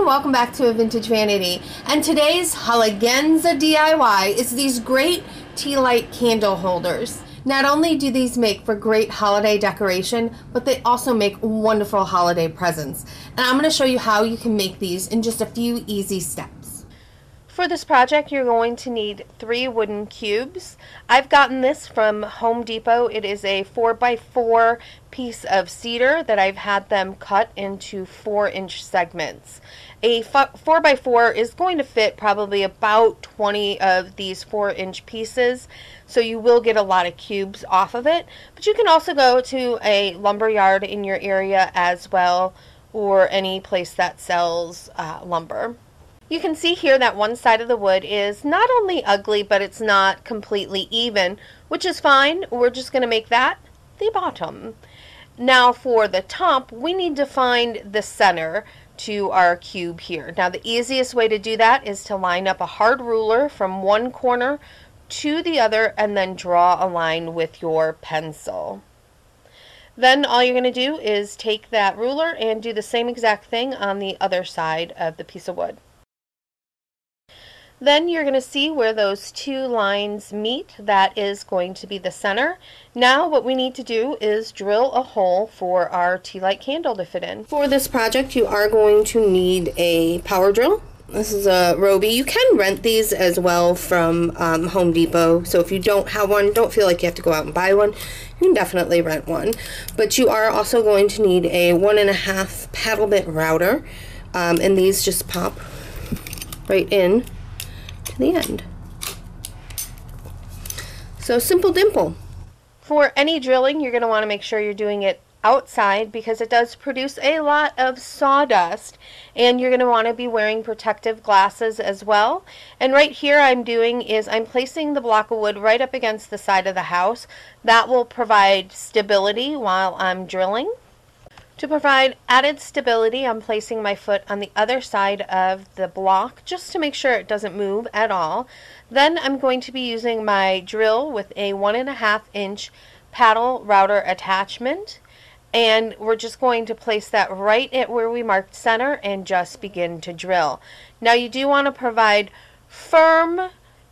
and welcome back to A Vintage Vanity. And today's Halagenza DIY is these great Tealight candle holders. Not only do these make for great holiday decoration, but they also make wonderful holiday presents. And I'm going to show you how you can make these in just a few easy steps. For this project, you're going to need 3 wooden cubes. I've gotten this from Home Depot. It is a 4x4 piece of cedar that I've had them cut into 4-inch segments. A 4x4 is going to fit probably about 20 of these 4-inch pieces, so you will get a lot of cubes off of it. But you can also go to a lumber yard in your area as well, or any place that sells lumber. You can see here that one side of the wood is not only ugly, but it's not completely even, which is fine. We're just going to make that the bottom. Now for the top, we need to find the center to our cube here. Now the easiest way to do that is to line up a hard ruler from one corner to the other and then draw a line with your pencil. Then all you're going to do is take that ruler and do the same exact thing on the other side of the piece of wood. Then you're going to see where those 2 lines meet. That is going to be the center. Now what we need to do is drill a hole for our Tealight candle to fit in. For this project you are going to need a power drill. This is a Roby. You can rent these as well from Home Depot, so if you don't have one, don't feel like you have to go out and buy one. You can definitely rent one. But you are also going to need a 1.5 paddle bit router, and these just pop right in to the end. So simple dimple. For any drilling, you're going to want to make sure you're doing it outside because it does produce a lot of sawdust, and you're going to want to be wearing protective glasses as well. And right here I'm placing the block of wood right up against the side of the house. That will provide stability while I'm drilling. To provide added stability, I'm placing my foot on the other side of the block just to make sure it doesn't move at all. Then I'm going to be using my drill with a 1.5-inch paddle router attachment, and we're just going to place that right at where we marked center and just begin to drill. Now you do want to provide firm,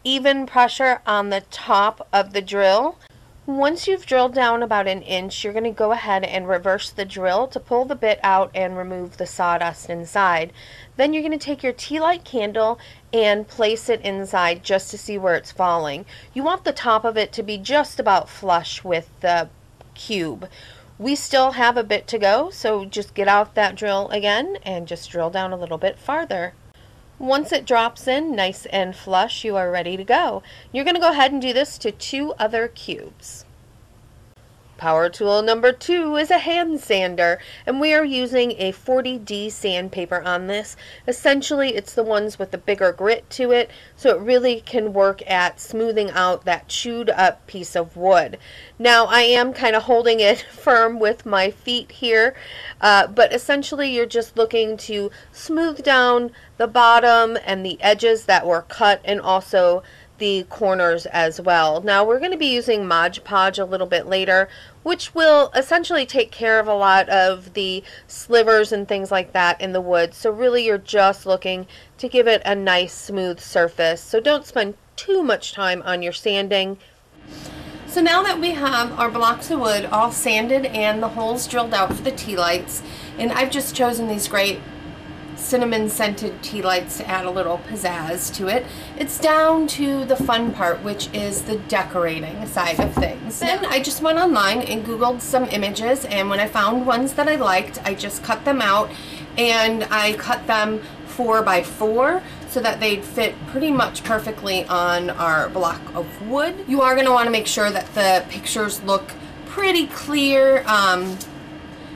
even pressure on the top of the drill. Once you've drilled down about 1 inch, you're going to go ahead and reverse the drill to pull the bit out and remove the sawdust inside. Then you're going to take your Tealight candle and place it inside just to see where it's falling. You want the top of it to be just about flush with the cube. We still have a bit to go, so just get out that drill again and just drill down a little bit farther. Once it drops in nice and flush, you are ready to go. You're going to go ahead and do this to 2 other cubes. Power tool number 2 is a hand sander, and we are using a 40D sandpaper on this. Essentially, it's the ones with the bigger grit to it, so it really can work at smoothing out that chewed up piece of wood. Now, I am kind of holding it firm with my feet here, but essentially you're just looking to smooth down the bottom and the edges that were cut, and also the corners as well. Now we're going to be using Mod Podge a little bit later, which will essentially take care of a lot of the slivers and things like that in the wood. So really you're just looking to give it a nice smooth surface. So don't spend too much time on your sanding. So now that we have our blocks of wood all sanded and the holes drilled out for the tea lights, and I've just chosen these great cinnamon scented tea lights to add a little pizzazz to it, it's down to the fun part, which is the decorating side of things. Then I just went online and googled some images, and when I found ones that I liked, I just cut them out, and I cut them 4x4 so that they'd fit pretty much perfectly on our block of wood. You are going to want to make sure that the pictures look pretty clear,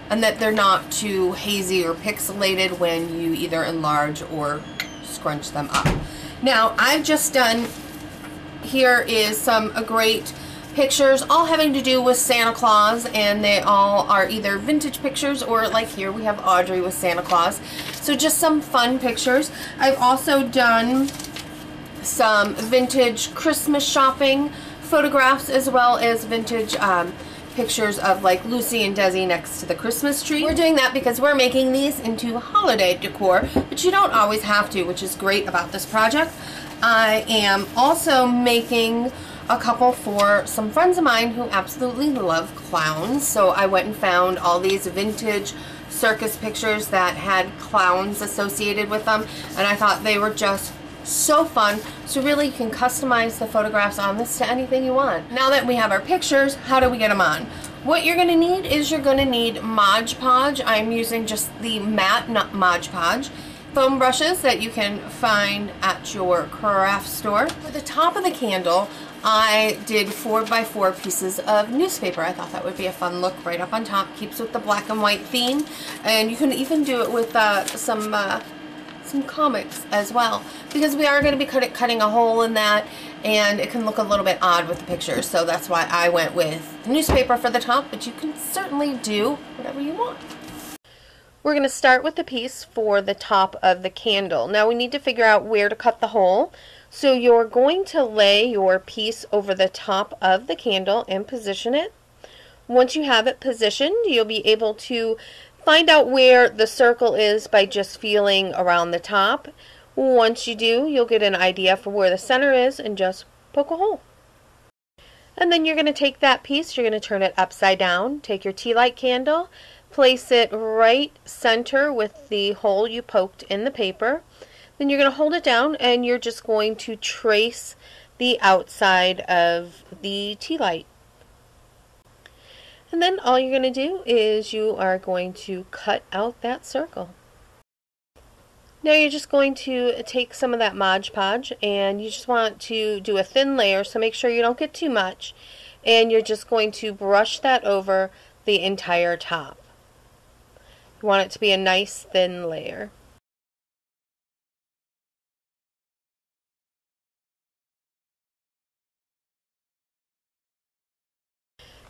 and that they're not too hazy or pixelated when you either enlarge or scrunch them up. Now I've just done, here is some great pictures all having to do with Santa Claus, and they all are either vintage pictures or, like here we have Audrey with Santa Claus. So just some fun pictures. I've also done some vintage Christmas shopping photographs as well as vintage pictures of like Lucy and Desi next to the Christmas tree. We're doing that because we're making these into holiday decor, but you don't always have to, which is great about this project. I am also making a couple for some friends of mine who absolutely love clowns. So I went and found all these vintage circus pictures that had clowns associated with them, and I thought they were just so fun. So really you can customize the photographs on this to anything you want. Now that we have our pictures, how do we get them on? What you're going to need is you're going to need Mod Podge. I'm using just the matte Mod Podge foam brushes that you can find at your craft store. For the top of the candle, I did 4x4 pieces of newspaper. I thought that would be a fun look right up on top. Keeps with the black and white theme, and you can even do it with some comics as well, because we are going to be cutting a hole in that, and it can look a little bit odd with the pictures. So that's why I went with newspaper for the top, but you can certainly do whatever you want. We're going to start with the piece for the top of the candle. Now we need to figure out where to cut the hole. So you're going to lay your piece over the top of the candle and position it. Once you have it positioned, you'll be able to find out where the circle is by just feeling around the top. Once you do, you'll get an idea for where the center is and just poke a hole. And then you're going to take that piece, you're going to turn it upside down, take your Tealight candle, place it right center with the hole you poked in the paper. Then you're going to hold it down and you're just going to trace the outside of the Tealight. And then all you're going to do is you are going to cut out that circle. Now you're just going to take some of that Mod Podge, and you just want to do a thin layer, so make sure you don't get too much. And you're just going to brush that over the entire top. You want it to be a nice thin layer.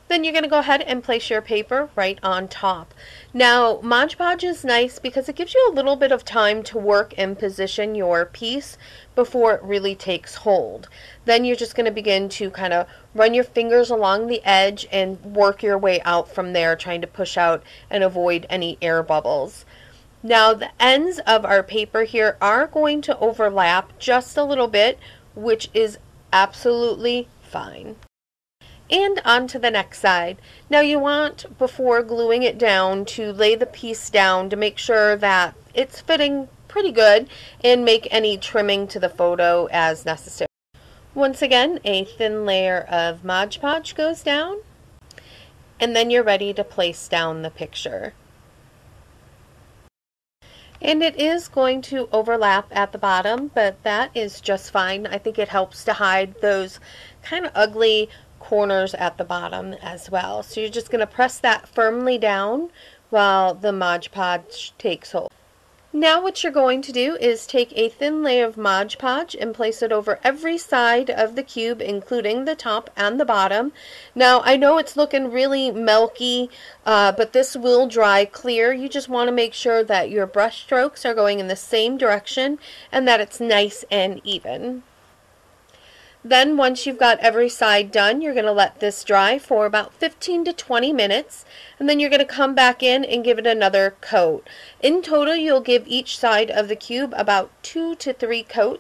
Then you're going to go ahead and place your paper right on top. Now, Mod Podge is nice because it gives you a little bit of time to work and position your piece before it really takes hold. Then you're just going to begin to kind of run your fingers along the edge and work your way out from there, trying to push out and avoid any air bubbles. Now, the ends of our paper here are going to overlap just a little bit, which is absolutely fine. And on to the next side. Now you want, before gluing it down, to lay the piece down to make sure that it's fitting pretty good and make any trimming to the photo as necessary. Once again, a thin layer of Mod Podge goes down, and then you're ready to place down the picture. And it is going to overlap at the bottom, but that is just fine. I think it helps to hide those kind of ugly corners at the bottom as well. So you're just going to press that firmly down while the Mod Podge takes hold. Now what you're going to do is take a thin layer of Mod Podge and place it over every side of the cube, including the top and the bottom. Now I know it's looking really milky, but this will dry clear. You just want to make sure that your brush strokes are going in the same direction and that it's nice and even. Then once you've got every side done, you're going to let this dry for about 15 to 20 minutes, and then you're going to come back in and give it another coat. In total, you'll give each side of the cube about 2 to 3 coats.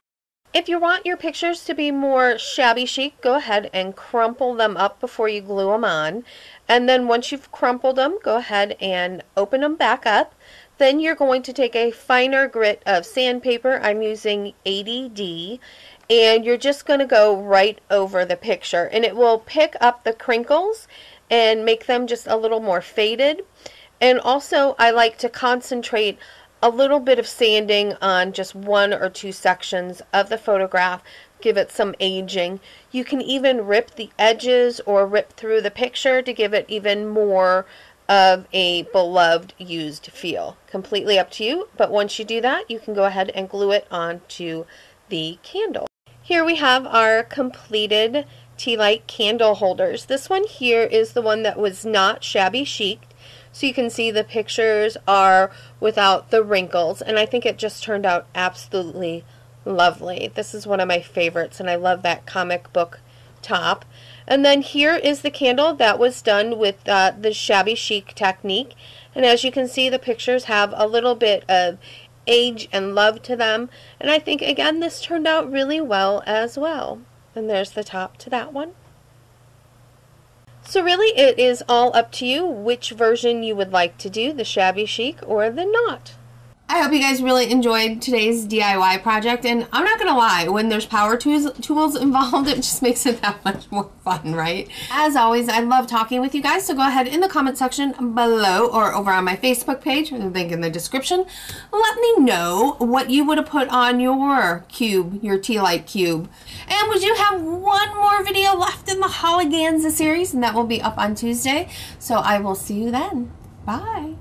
If you want your pictures to be more shabby chic, go ahead and crumple them up before you glue them on. And then once you've crumpled them, go ahead and open them back up. Then you're going to take a finer grit of sandpaper. I'm using 80D. And you're just going to go right over the picture, and it will pick up the crinkles and make them just a little more faded. And also I like to concentrate a little bit of sanding on just 1 or 2 sections of the photograph, give it some aging. You can even rip the edges or rip through the picture to give it even more of a beloved used feel. Completely up to you, but once you do that, you can go ahead and glue it onto the candle. Here we have our completed Tealight candle holders. This one here is the one that was not shabby chic. So you can see the pictures are without the wrinkles, and I think it just turned out absolutely lovely. This is one of my favorites, and I love that comic book top. And then here is the candle that was done with the shabby chic technique. And as you can see, the pictures have a little bit of age and love to them. And I think, again, this turned out really well as well. And there's the top to that one. So really, it is all up to you which version you would like to do, the shabby chic or the not. I hope you guys really enjoyed today's DIY project, and I'm not gonna lie, when there's power tools involved, it just makes it that much more fun, right? As always, I love talking with you guys, so go ahead in the comment section below or over on my Facebook page, or the link in the description. Let me know what you would have put on your cube, your Tealight cube. And we do have one more video left in the Holiganza series, and that will be up on Tuesday, so I will see you then. Bye!